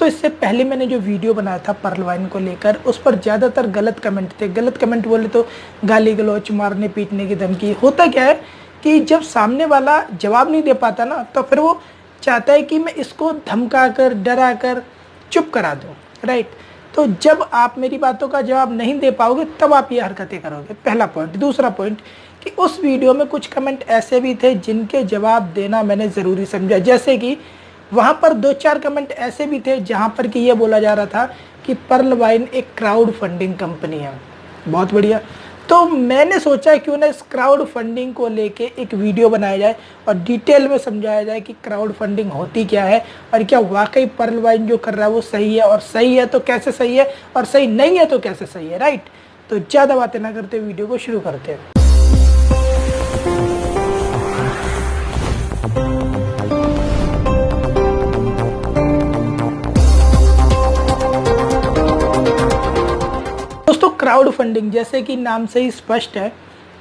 दोस्तों इससे पहले मैंने जो वीडियो बनाया था पर्ल वाइन को लेकर, उस पर ज़्यादातर गलत कमेंट थे। गलत कमेंट बोले तो गाली गलौच, मारने पीटने की धमकी। होता क्या है कि जब सामने वाला जवाब नहीं दे पाता ना, तो फिर वो चाहता है कि मैं इसको धमका कर, डरा कर चुप करा दूँ, राइट। तो जब आप मेरी बातों का जवाब नहीं दे पाओगे तब आप ये हरकतें करोगे, पहला पॉइंट। दूसरा पॉइंट कि उस वीडियो में कुछ कमेंट ऐसे भी थे जिनके जवाब देना मैंने ज़रूरी समझा। जैसे कि वहाँ पर 2-4 कमेंट ऐसे भी थे जहाँ पर कि ये बोला जा रहा था कि पर्ल वाइन एक क्राउड फंडिंग कंपनी है। बहुत बढ़िया। तो मैंने सोचा क्यों ना इस क्राउड फंडिंग को लेके एक वीडियो बनाया जाए और डिटेल में समझाया जाए कि क्राउड फंडिंग होती क्या है और क्या वाकई पर्ल वाइन जो कर रहा है वो सही है, और सही है तो कैसे सही है, और सही नहीं है तो कैसे सही है, राइट। तो ज़्यादा बातें ना करते वीडियो को शुरू करते हैं। दोस्तों क्राउड फंडिंग जैसे कि नाम से ही स्पष्ट है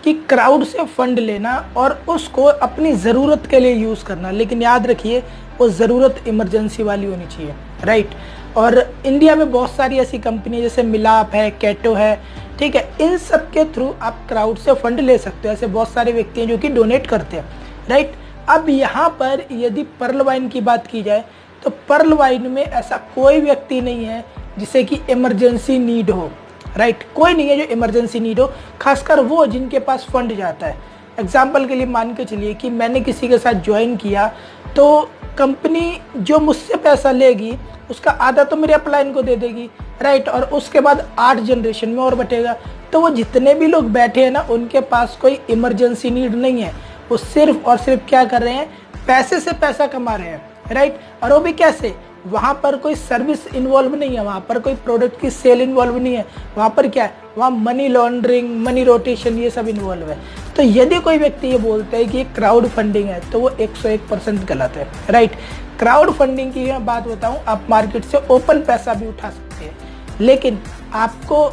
कि क्राउड से फंड लेना और उसको अपनी ज़रूरत के लिए यूज़ करना, लेकिन याद रखिए वो ज़रूरत इमरजेंसी वाली होनी चाहिए, राइट। और इंडिया में बहुत सारी ऐसी कंपनी जैसे मिलाप है, कैटो है, ठीक है, इन सब के थ्रू आप क्राउड से फंड ले सकते हो। ऐसे बहुत सारे व्यक्ति हैं जो कि डोनेट करते हैं, राइट। अब यहाँ पर यदि पर्ल वाइन की बात की जाए तो पर्ल वाइन में ऐसा कोई व्यक्ति नहीं है जिसे कि इमरजेंसी नीड हो, राइट। कोई नहीं है जो इमरजेंसी नीड हो, खासकर वो जिनके पास फंड जाता है। एग्जाम्पल के लिए मान के चलिए कि मैंने किसी के साथ ज्वाइन किया तो कंपनी जो मुझसे पैसा लेगी उसका आधा तो मेरे अपलाइन को दे देगी, राइट। और उसके बाद 8 जनरेशन में और बटेगा। तो वो जितने भी लोग बैठे हैं ना, उनके पास कोई इमरजेंसी नीड नहीं है। वो सिर्फ और सिर्फ क्या कर रहे हैं, पैसे से पैसा कमा रहे हैं, राइट। और वो भी कैसे, वहाँ पर कोई सर्विस इन्वॉल्व नहीं है, वहाँ पर कोई प्रोडक्ट की सेल इन्वॉल्व नहीं है, वहाँ पर क्या है, वहाँ मनी लॉन्ड्रिंग, मनी रोटेशन, ये सब इन्वॉल्व है। तो यदि कोई व्यक्ति ये बोलता है कि ये क्राउड फंडिंग है तो वो 101% गलत है, राइट। क्राउड फंडिंग की मैं बात बताऊँ, आप मार्केट से ओपन पैसा भी उठा सकते हैं, लेकिन आपको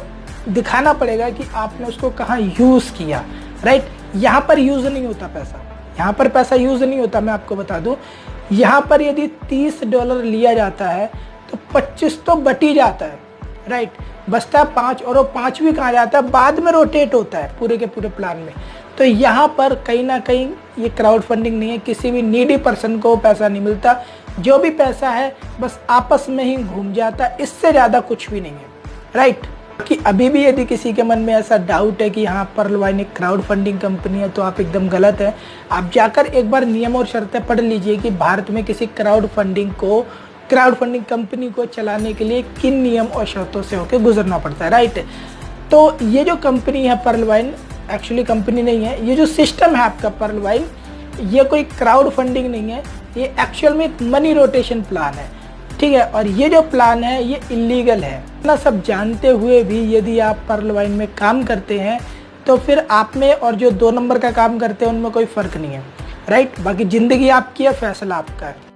दिखाना पड़ेगा कि आपने उसको कहाँ यूज़ किया, राइट। यहाँ पर यूज़ नहीं होता पैसा, यहाँ पर पैसा यूज़ नहीं होता। मैं आपको बता दूँ, यहाँ पर यदि $30 लिया जाता है तो 25 तो बट ही जाता है, राइट। बचता है 5, और वो 5 भी कहाँ जाता है, बाद में रोटेट होता है पूरे के पूरे प्लान में। तो यहाँ पर कहीं ना कहीं ये क्राउड फंडिंग नहीं है, किसी भी नीडी पर्सन को पैसा नहीं मिलता। जो भी पैसा है बस आपस में ही घूम जाता है, इससे ज़्यादा कुछ भी नहीं है, राइट। कि अभी भी यदि किसी के मन में ऐसा डाउट है कि यहाँ पर्ल वाइन एक क्राउड फंडिंग कंपनी है तो आप एकदम गलत है। आप जाकर एक बार नियम और शर्तें पढ़ लीजिए कि भारत में किसी क्राउड फंडिंग कंपनी को चलाने के लिए किन नियम और शर्तों से होकर गुजरना पड़ता है, राइट। तो ये जो कंपनी है पर्ल वाइन एक्चुअली कंपनी नहीं है, ये जो सिस्टम है आपका पर्ल वाइन, ये कोई क्राउड फंडिंग नहीं है, ये एक्चुअल में एक मनी रोटेशन प्लान है, ठीक है। और ये जो प्लान है ये इलीगल है ना, सब जानते हुए भी यदि आप पर्ल वाइन में काम करते हैं तो फिर आप में और जो 2 नंबर का काम करते हैं उनमें कोई फ़र्क नहीं है, राइट। बाकी ज़िंदगी आपकी है, फैसला आपका है।